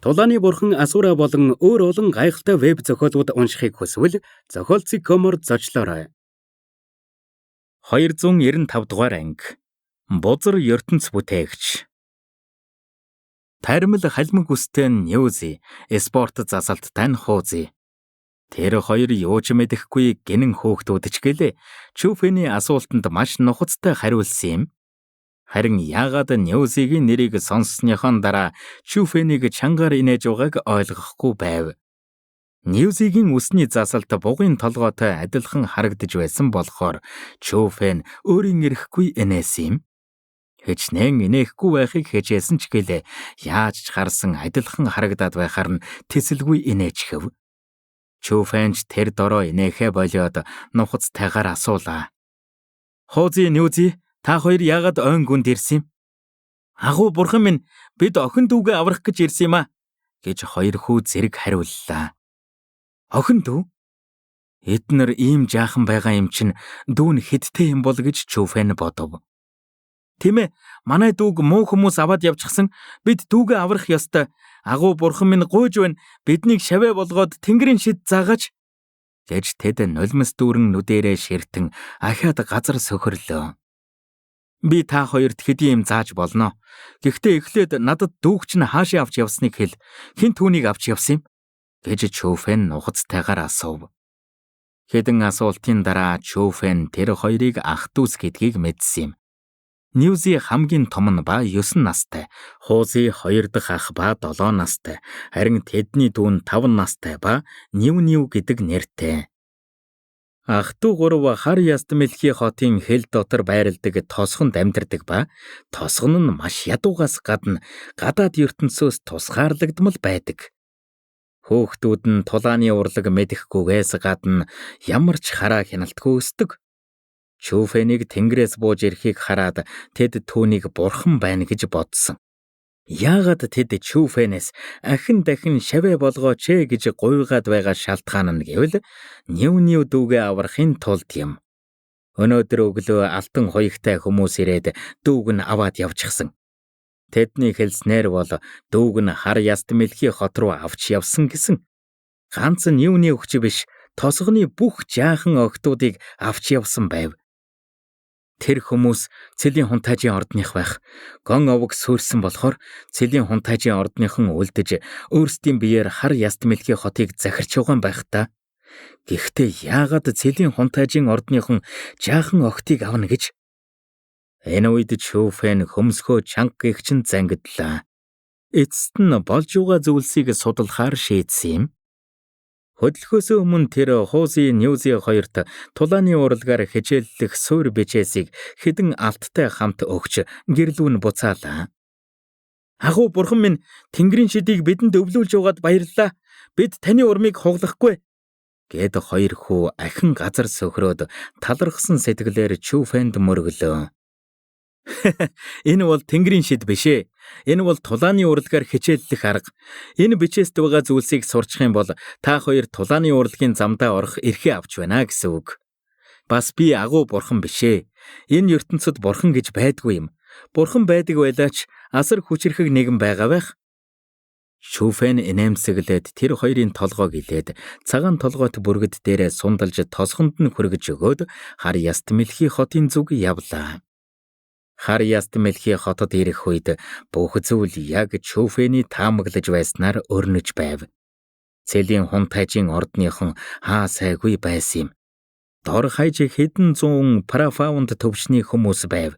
Тулааны бурхан Асура болон өөр олон гайхалтай веб зохиолууд уншихыг хүсвэл зохиолцоо.com-оор зочлоорой. 295 дугаар анги. Бузар ертөнц бүтээгч. Тармил халимаг үстэй Ньюзи, спорт засалттай нь Хуузи. Тэр хоёр юу ч мэдэхгүй гинэн хөөхтүүд ч гэлээ Чүфэний асуултанд маш нухацтай хариулсан юм. Харин яагаад Ньюзигийн нэрийг сонссныхон дараа Чүфэнийг чангаар инээж байгааг ойлгохгүй байв. Ньюзигийн үсний засалт бугын толгойтой адилхан харагдаж байсан болохоор Чүфэн өөрийн ирэхгүй инээсэн юм. Хичнээн инээхгүй байхыг хичээсэн ч гэлээ яаж ч харсан адилхан харагдаад байхаар нь тэсэлгүй инээчихв. Чүфэнч тэр дороо инээхэ болоод нухацтайгаар асуулаа. Хуузи, Ньюзи, та хоёр яагаад ойн гүнд ирсэн юм? Агуу бурхан минь, бид охин дүүгээ аврах гэж ирсэн юм а гэж хоёр хүү зэрэг хариуллаа. Охин дүү? Эднэр ийм жаахан байгаа юм чинь дүү нь хэдтэй юм бол гэж Чүфэн бодов. Тийм ээ, манай дүүг муу хүмүүс аваад явчихсан. Бид дүүгээ аврах ёстой. Агуу бурхан минь гуйж байна. Биднийг шавээ болгоод тэнгэрийн шид заагаач гэж тэд нулимс дүүрэн нүдэрээ ширтэн ахаад газар сөхөрлөө. Би та хоёрт хэдийн юм зааж болно. Гэхдээ эхлээд надад дүүгч нь хаашаа авч явсныг хэл. Хэн түүнийг авч явсан юм? гэж Чүфэн нухацтайгаар асуув. Хэдэн асуултын дараа Чүфэн тэр хоёрыг ах дүүс гэдгийг мэдсэн юм. Ньюзи хамгийн том нь ба 9 настай, Хуузи 2 дахь ах ба 7 настай, харин тэдний дүү нь 5 настай ба Нью гэдэг нэртэй. Ах дүү гурав хар яст мэлхий хотын хэл дотор байрладаг тосгонд амьдардаг ба тосгон нь маш ядуугаас гадна гадаад ертөнцөөс тусгаарлагдмал байдаг. Хөөхтүүд нь тулааны урлаг мэдэхгүйгээс гадна ямар ч хараа хяналтгүй өсдөг. Чүфэнийг тэнгэрээс бууж ирэхийг хараад тэд түүнийг бурхан байна гэж бодсон. Яагаад тэд Чүфэнээс ахин дахин шавээ болгооч гэж гуйгаад байгаа шалтгаан нь гэвэл Нью дүүгээ аврахын тулд юм. Өнөөдөр өглөө алтан хуягтай хүмүүс ирээд дүүг нь аваад явчихсан. Тэдний хэлснээр бол дүүг нь хар яст мэлхий хот руу авч явсан гэсэн. Ганц Ньюний өгч биш, тосгоны бүх жаахан охтуудыг авч явсан байв. Тэр хүмүүс цэлийн хунтайжийн ордных байх. Гон овог сүрсэн болохоор цэлийн хунтайжийн ордныхан үлдэж өөрсдийн биеэр хар яст мэлхий хотыг захирч байгаа юм байх та. Гэхдээ яагаад цэлийн хунтайжийн ордныхан жаахан охтыг авна гэж? Энэ үед Чүфэн хөмсгөө чанга гихчин зангидлаа. Эцэст нь болж байгаа зүйлсийг судлахаар шийдсэн юм. Хөдөлгөөсөө өмнө тэр Хуузи, Ньюзи хоёрт тулааны урлагаар хичээллэх суур бичээсийг хэдэн алттай хамт өгч гэрлүүн буцаалаа. Агуу бурхан минь, тэнгэрийн шидийг бидэнд өвлүүлж байгаад баярлалаа. Бид таны урмыг хуглахгүй гэд хоёр хүү ахин газар сөхрөөд талархсан сэтгэлээр Чүфэнд мөргөлөө. Энэ бол тэнгэрийн шид биш ээ. Энэ бол тулааны урлагаар хичээллэх арга. Энэ бичээст байгаа зүйлсийг сурчих юм бол та хоёр тулааны урлагийн замдаа орох эрхээ авч байна гэсэн үг. Бас би агуу бурхан биш ээ. Энэ ертөнцид бурхан гэж байдгүй юм. Бурхан байдаг байлаач асар хүчрэхэг нэгэн байгаа байх. Чүфэн инээмсэглээд тэр хоёрын толгойг илээд цагаан толгойт бүргэд дээрээ сундалж тосгонд нь хүргэж өгөөд хар яст мэлхий хотын зүг явлаа. Хар яст мэлхий хотод ирэх үед бүх зүйл яг Чүфэний таамаглаж байснаар өрнөж байв. Цэлийн хунтайжийн ордныхон хаа сайгүй байсан юм. Дор хаяж хэдэн зуун парафаунд төвчний хүмүүс байв.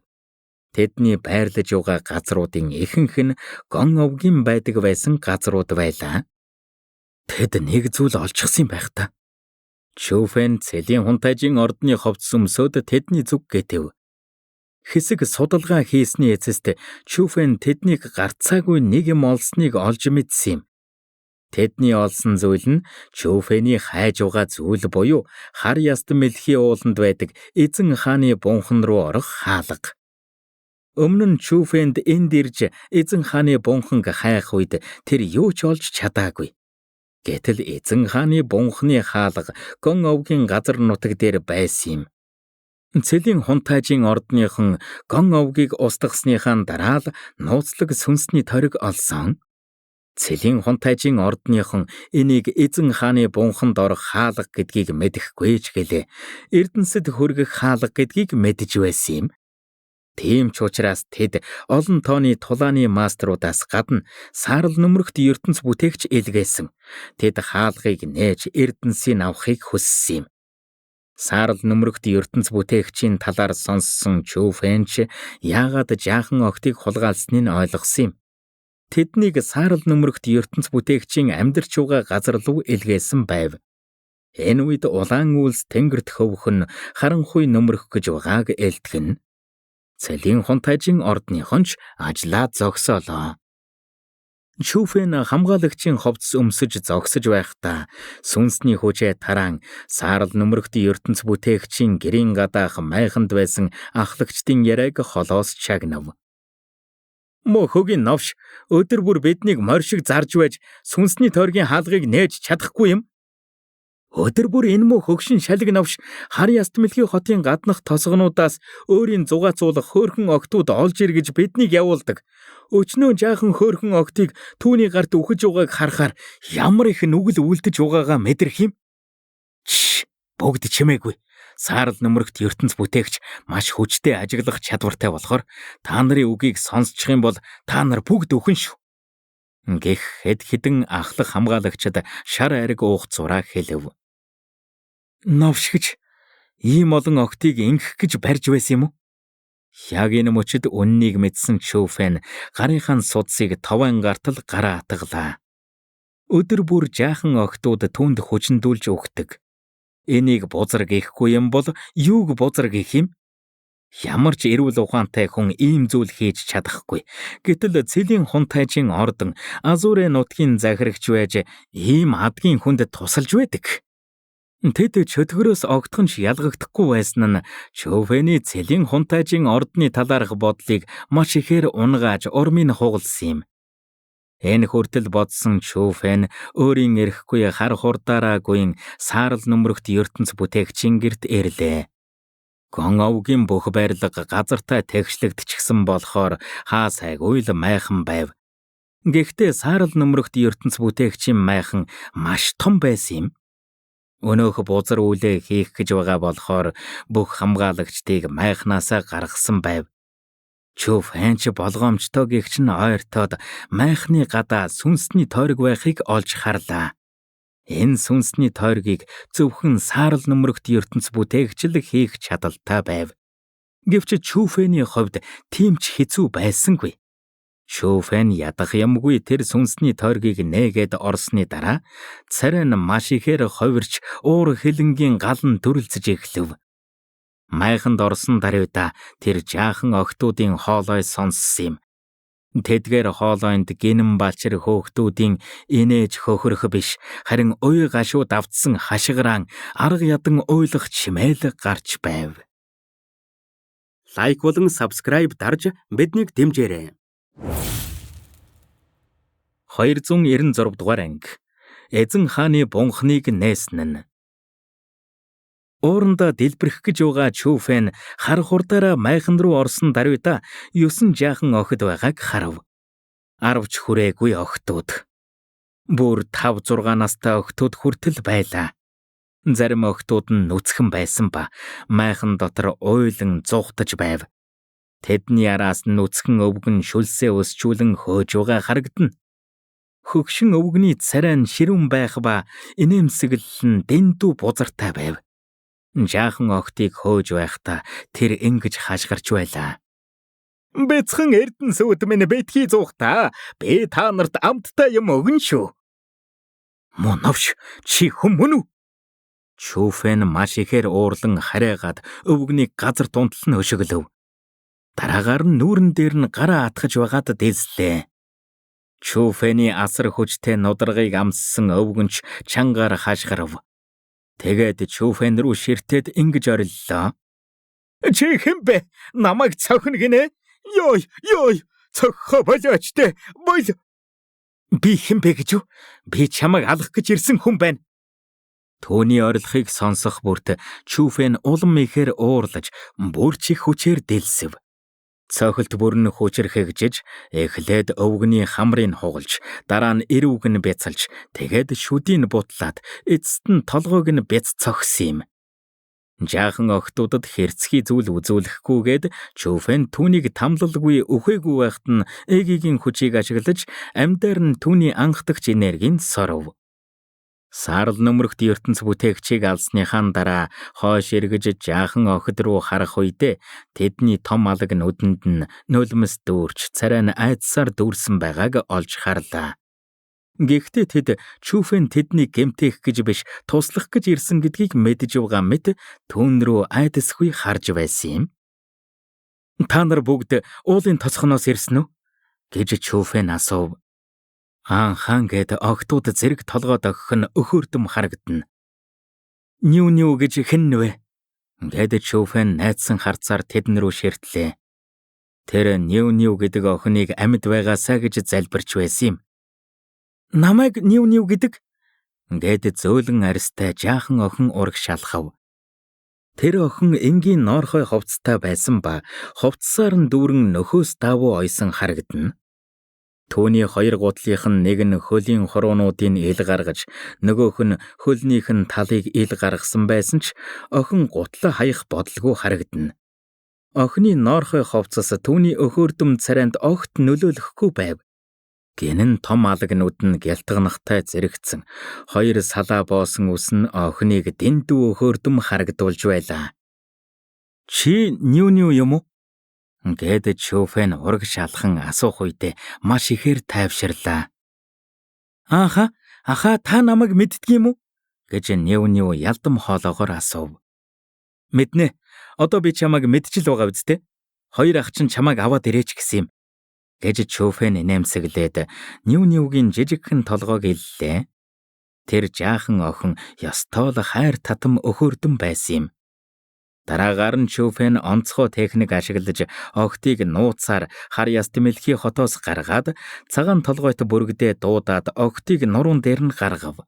Тэдний байрлаж байгаа газруудын ихэнх нь гон овгийн байдаг байсан газрууд байлаа. Тэд нэг зүйл олчихсан байх та. Чүфэн цэлийн хунтайжийн ордны ховц сүмсөд тэдний зүг гэтэв. Хэсэг судалгаа хийсний эцэст Чүфэн тэднийг гарцаагүй нэг юм олсныг олж мэдсэн юм. Тэдний олсон зүйл нь Чүфэний хайж байгаа зүйл буюу хар яст мэлхий ууланд байдаг эзэн хааны бунхан руу орох хаалга. Өмнө нь Чүфэнд энд ирж эзэн хааны бунханг хайх үед тэр юу ч олж чадаагүй. Гэтэл эзэн хааны бунханы хаалга гон овгийн газар нутаг дээр байсан юм. Цэлийн хунтайжийн ордныхон гон овгийг устгасныхаа дараа л нууцлаг сүнсний ториг олсон. Цэлийн хунтайжийн ордныхон энийг эзэн хааны бунханд орох хаалга гэдгийг мэдэхгүй ч гэлээ. Эрдэнэсэд хүргэх хаалга гэдгийг мэдэж байсан юм. Тийм ч учраас тэд олон тооны тулааны мастеруудаас гадна саарал нөмрөгт ертөнц бүтээгч илгээсэн. Тэд хаалгыг нээж Эрдэнэсийн авахыг хүссэн юм. Саарал нөмрөгт ертөнц бүтээгчийн талаар сонссон Чүфэнч яагаад жаахан охтыг хулгайлсныг ойлгосон юм. Тэднийг саарал нөмрөгт ертөнц бүтээгчийн амьдарч байгаа газар руу илгээсэн байв. Энэ үед улаан үйлс тэнгэрт хөвхөн харанхуй нөмрөх гэж байгааг элтгэн. Цэлийн хунтайжийн ордныхон ч ажлаа зогсоолоо. Чүфэн хамгаалагчийн ховц өмсөж зогсож байхдаа сүнсний хүчээ тараан саарал нөмрөгт ертөнц бүтээгчийн гэрийн гадаах майханд байсан ахлагчдын яриаг холоос чагнав. Мөхөгийн новш өдөр бүр биднийг морь шиг зарж байж сүнсний тойргийн хаалгыг нээж чадахгүй юм. Өдөр бүр энэ мөх хөгшин шалиг новш харын ястмэлхий хотын гаднах тосгонуудаас өөрийн зугаацуулах хөөрхөн октууд олж иргэж биднийг явуулдаг. Өчнөө жаахан хөөрхөн октыг түүний гарт үхэж байгааг харахаар ямар их нүгэл үлдэж байгаагаа мэдрэх юм. Бүгд чимээгүй. Саарал нөмрөгт ертөнц бүтээгч маш хүчтэй ажиглах чадвартай болохоор та нарын үгийг сонсчих юм бол та нар бүгд өхөн шүү. Гэх хэд хэдэн ахлах хамгаалагчид шар ариг уух зураа хэлэв. Новшгич ийм олон октыг ингэх гэж барьж байсан юм уу? Яг энэ мөчид үннийг мэдсэн Чүфэн гарынхаа судсыг товын гартал гараа атгалаа. Өдөр бүр жаахан октууд түүнд хүчндүүлж өгдөг. Энийг бузар гэхгүй юм бол юуг бузар гэх юм? Ямар ч эрүүл ухаантай хүн ийм зүйл хийж чадахгүй. Гэтэл цэлийн хунтайжийн ордон Азурэ нутгийн захирагч байж ийм адгийн хүнд тусалж байдаг. Тэд чөтгөрөөс огтхон ч ялгагдахгүй байсан нь Чүфэний цэлийн хунтайжийн ордны талаарх бодлыг маш ихээр унгааж урмыг хугалсан юм. Энэ хүртэл бодсон Чүфэн өөрийн эрэхгүй хар хурдаараагүй саарал нөмрөгт ертөнц бүтээгчийн гэрт ирлээ. Гон овгийн бүх байрлага газартай тэгшлэгдчихсэн болохоор хаа сайгүй л майхан байв. Гэхдээ саарал нөмрөгт ертөнц бүтээгчийн майхан маш том байсан юм. Өнөөх бузар үлээ хийх гэж байгаа болохоор бүх хамгаалагчдыг майхнаасаа гаргасан байв. Чүфэн ч болгоомжтой гэгч нь ойртоод майхны гадаа сүнсний тойрог байхыг олж харлаа. Энэ сүнсний тойргийг зөвхөн саарал нөмрөгт ертөнц бүтээгч л хийх чадaltaй байв. Гэвч Чүфэний хувьд тийм ч хэцүү байсангүй. Чүфэн ядах юмгүй тэр сүнсний тойргийг нээгээд орсны дараа царай нь маш ихээр ховирч уур хилэнгийн галан дүрлцэж эхлэв. Майханд орсон даруйда тэр жаахан октуудын хоолой сонссон юм. Тэдгээр хоолойнд гинэн балчир хөөхтүүдийн инээж хөхрөх биш харин уй гашууд автсан хашгираан арга ядан уйлах чимээл гарч байв. Лайк болон subscribe дарж биднийг дэмжээрэй. 296 дугаар анги. Эзэн хааны бунхныг нээсэн нь. Уурандаа дэлбэрэх гэж байгаа Чүфэн хар хурдаараа майхан руу орсон даруйда 9 жаахан охид байгааг харав. 10 ч хүрээгүй охтууд. Бүр 5-6 настай охтууд хүртэл байлаа. Зарим охтууд нь нүцгэн байсан ба майхан дотор уйлан зугтаж байв. Тэдний араас нүцгэн өвгөн шүлсээ өсчүүлэн хөөж байгаа харагдана. Хөгшин өвгөний царай нь ширүүн байх ба инээмсэглэл нь дэндүү бузартай байв. Жаахан охтыг хөөж байхдаа тэр ингэж хашгирч байлаа. Бяцхан эрдэнэсүүд минь битгий зуухтаа. Би та нарт амттай юм өгнө шүү. Мөн новш чи хүмүүн үү? Чүфэн маш ихээр уурлан харайгаад өвгөнийг газар тунтал нь өшөглөв. Дараагаар нь нүүрэн дээр нь гараа атгаж байгаад дэлслээ. Чүфэний асар хүчтэй нударгыг амссан өвгөнч чангаар хашгирав. Тэгээд Чүфэн рүү ширтээд ингэж ориллоо. Чи хэм бэ? Намайг цохно гинэ? Ёй, цоххо болооч те. Бол би хэм бэ гэж юу? Би чамайг алах гэж ирсэн хүн байна. Төвний орилохыг сонсох бүрт Чүфэн улам ихээр уурлаж, бүр чих хүчээр дэлсэв. Цохилт бүрэн хүчрэхэгжиж, эхлээд өвгөний хамрыг хугалж, дараа нь эрүүг нь бяцалж, тэгээд шүдийг бутлаад, эцэст нь толгойг нь бяц цогсон юм. Жаахан охтуудад хэрцгий зүйл үзүүлэхгүйгээд Чүфэн түүнийг тамлалгүй өхөөгүй байхад нь эгийн хүчийг ашиглаж, амьдаар нь түүний анхдагч энергийг соров. Саарл нөмрөгт ертөнц бүтээгчийг алсныхаа дараа хойш эргэж жаахан охид руу харах үедээ тэдний том алаг нүдэнд нь нулимс дүүрч царай нь айдсаар дүүрсэн байгааг олж харлаа. Гэхдээ тэд Чүфэн тэднийг гэмтэх гэж биш туслах гэж ирсэн гэдгийг мэдж байгаа мэт түүн рүү айдасгүй харж байсан юм. Та нар бүгд уулын тоцхоноос ирсэн үү? Гэж Чүфэн асуув. Хаан гэд огтуд зэрэг толгойд өгөх нь өхөөрдөм харагдана. Нүү гэж хэн вэ? Гэд Чүфэн найдсан харцаар тэдэн рүү ширтлээ. Тэр нүү гэдэг охиныг амьд байгаасаа гэж залбирч байсан юм. Намайг нүү гэдэг? Гэд зөөлөн арьстай жаахан охин ураг шалхав. Тэр охин энгийн ноорхой хувцастай байсан ба хувцсаар нь дүүрэн нөхөөс давуу ойсон харагдана. Түүний хоёр гутлынх нь нэг нь хөлийн хуруунуудын ил гаргаж, нөгөөх нь хөлнийх нь талыг ил гаргасан байсан ч охин гутла хаях бодлого харагдана. Охины ноорхой хувцас түүний өхөөрдөм царайнд огт нөлөөлөхгүй байв. Гинэн том алаг нүд нь гялтганахтай зэрэгцэн, хоёр салаа боосон үс нь охиныг дэндүү өхөөрдөм харагдуулж байлаа. Чи нүү юм уу? Гэд Чүфэн ураг шалхан асуух үедээ маш ихээр тайвширлаа. Аха та намайг мэддэг юм уу? Гэж нүү ялдам хоолоогоор асуув. Мэднэ. Одоо би чамайг мэдчил байгаа биз дээ? Хоёр ах чинь чамайг аваад ирээч гэсэн юм. Гэж Чүфэн нэмсэглээд нүүгийн жижигхэн толгойг иллээ. Тэр жаахан охин ёстой л хайр татам өхөөрдөм байсан юм. Дараагаар нь Чүфэн онцгой техник ашиглаж охтыг нууцаар хар яст мэлхий хотоос гаргаад цагаан толгойд бүргэдээ дуудаад охтыг нуруунд дээр нь гаргав.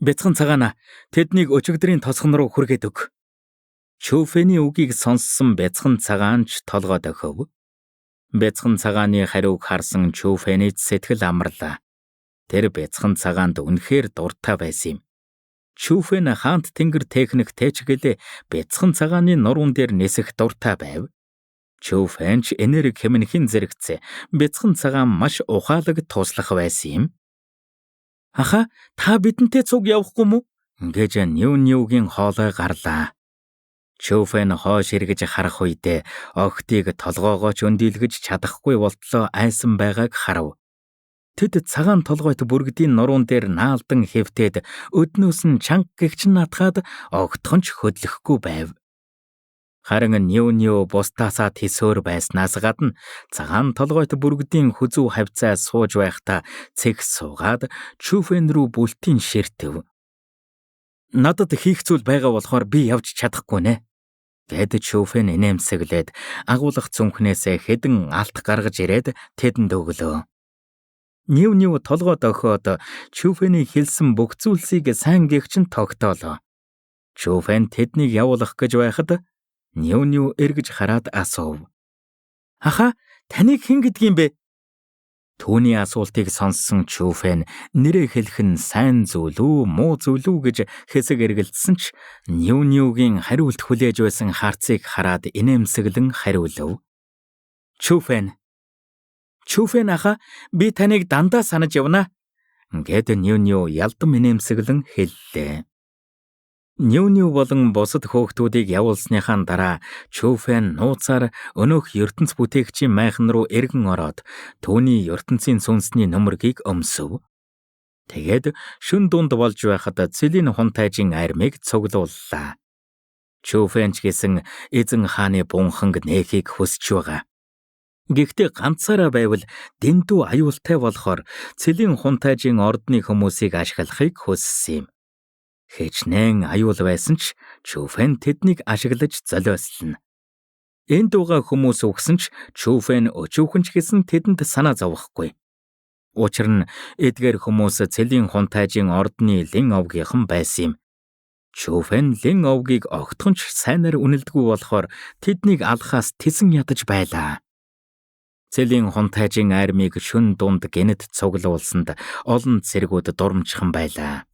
Бяцхан цагаана, тэднийг өчигдрийн тосгон руу хүргээд өг. Чүфэний үгийг сонссон бяцхан цагаанч толгойд өгөв. Бяцхан цагааны хариуг харсан Чүфэний сэтгэл амарлаа. Тэр бяцхан цагаанд үнэхээр дуртай байсан юм. Чүфэн хаант тэнгэр техник тэжгэлээ бяцхан цагааны нуруунд дээр нисэх дуртай байв. Чүфэн ч энерги хэмнэхин зэрэгцээ бяцхан цагаан маш ухаалаг туслах байсан юм. Аха, та бидэнтэй цуг явахгүй мүү? Гэж нүүгийн хоолой гарлаа. Чүфэн хойш эргэж харах үедээ охтыг толгоогоо ч өндийлгэж чадахгүй болтлоо айсан байгааг харав. Тэд цагаан толгойд бүргэдийн нуруунд дээр наалдан хэвтээд өднөөс нь чанга гэгч натгаад огтхон ч хөдлөхгүй байв. Харин нүү бусдаасаа тэсөөр байснаас гадна цагаан толгойд бүргэдийн хүзүү хавцаа сууж байхдаа цэг суугаад Чүфэн рүү бүлтийн ширтэв. Надад хийх зүйл байгаа болохоор би явж чадахгүй нэ. Гэд Чүфэн нэмсэглээд агуулгах цүнхнээсээ хэдэн алт гаргаж ирээд тэдэнд өглөө. Нүү толгойд охиод Чүфэний хэлсэн бүх зүйлсийг сайн гэгчин тогтоолоо. Чүфэн тэднийг явуулах гэж байхад нүү эргэж хараад асуув. Аха, таныг хэн гэдэг юм бэ? Түүний асуултыг сонссон Чүфэн нэрээ хэлэх нь сайн зүйл үү, муу зүйл үү гэж хэсэг эргэлдсэн ч нүүгийн хариулт хүлээж байсан харцыг хараад инээмсэглэн хариулв. Чүфэн аха, би таныг дандаа санаж явна. Гэд нүү ялдам инээмсэглэн хэллээ. Нүү болон бусад хөөгтүүдийг явуулсныхаа дараа Чүфэн нууцаар өнөөх ертөнц бүтээгчийн майхан руу эргэн ороод түүний ертөнцийн сүнсний нөмөргийг өмсөв. Тэгээд шүн дунд болж байхад цэлийн хунтайжийн армийг цуглууллаа. Чүфэн ч гэсэн эзэн хааны бунханг нээхийг хүсэж байгаа. Гэхдээ ганцаараа байвал дэндүү аюултай болохоор цэлийн хунтайжийн ордны хүмүүсийг ашиглахыг хүссэн юм. Хэчнээн аюул байсан ч Чүфэн тэднийг ашиглаж золиослно. Энд байгаа хүмүүс үгсэн ч Чүфэн өчүүхэн ч гэсэн тэдэнд санаа зовхгүй. Учир нь эдгээр хүмүүс цэлийн хунтайжийн ордны лин овгийнхан байсан юм. Чүфэн лин овгийг огтхонч сайнаар үнэлдэггүй болохоор тэднийг алхахаас тэсэн ядаж байлаа. Цэлийн хунтайжийн армийг шүн дунд гэнэт цуглуулсанд олон цэргүүд дурамчхан байлаа.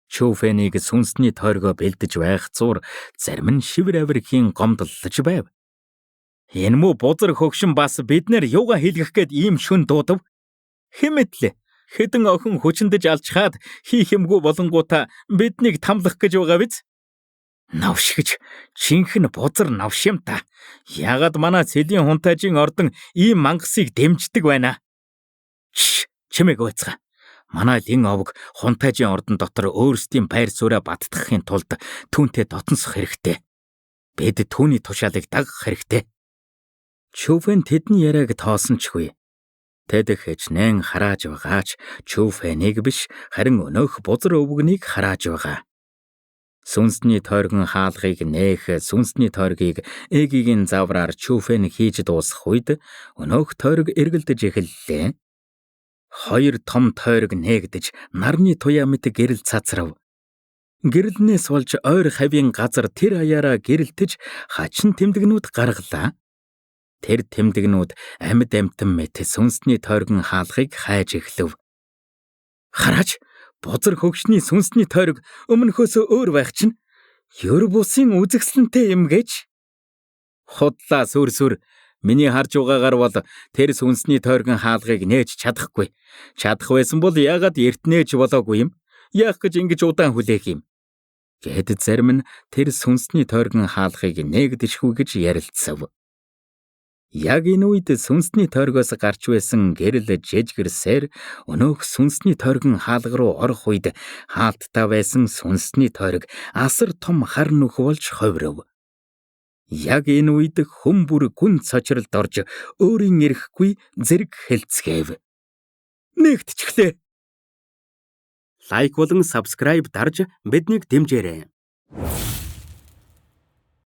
Чүфэнийг сүнсний тойргоо бэлдэж байх зур зарим нь шивэр авирхийн гомдлож байв. Энэ муу бузар хөгшин бас биднэр юугаа хийлгэх гээд ийм шүн дуудав? Хэмэтлээ. Хэдэн охин хүчндэж алчхаад хийх юмгүй болонгуудаа биднийг тамлах гэж байгаа биз? Навшигч чинхэн бузар навш юм та. Яагаад манай цэлийн хунтайжийн ордон ийм мангасыг дэмждэг байна? Чимээг байцгаа. Манай лин овг хунтайжийн ордон дотор өөрсдийн байр сууриа баттгахын тулд түүнтэй дотносох хэрэгтэй. Бид түүний тушаалыг дагах хэрэгтэй. Чүфэн тэдний яриаг тоосончгүй. Тэд хичнээн харааж байгаач Чүфэнийг биш харин өнөөх бузар өвгнийг харааж байгаа. Сүнсний тойргон хаалгыг нээх сүнсний тойргийг эгийн завраар Чүфэн хийж дуусах үед өнөөх тойрог эргэлдэж эхэллээ. Хоёр том тойрог нээгдэж нарны туяа мэт гэрэл цацрав. Гэрэлнээс болж ойр хавийн газар тэр аяараа гэрэлтэж хачин тэмдэгнүүд гаргалаа. Тэр тэмдэгнүүд амьд амтан мэт сүнсний тойргон хаалгыг хайж эхлэв. Хараач, бузар хөгшний сүнсний тойрог өмнөхөөс өөр байх чинь ёр бусын үзэсгэлэнтэй юм гэж. Худлаа сүр миний харж байгаагаар бол тэр сүнсний тойргон хаалгыг нээж чадахгүй. Чадах байсан бол яагаад эрт нээж болоогүй юм? Яах гэж ингэж удаан хүлээх юм? Гэд зарим нь тэр сүнсний тойргон хаалгыг нээгдэшгүй гэж ярилцсав. Яг энэ үед сүнсний тойргоос гарч байсан гэрэл жижигэрсээр өнөөх сүнсний тойргон хаалга руу орох үед хаалттай байсан сүнсний тойрог асар том хар нүх болж ховров. Яг энэ үед хүмбүр гүн цочролд орж өөрийн эрэхгүй зэрэг хэлцгээв. Нэгтчихлээ. Лайк болон subscribe дарж биднийг дэмжээрэй.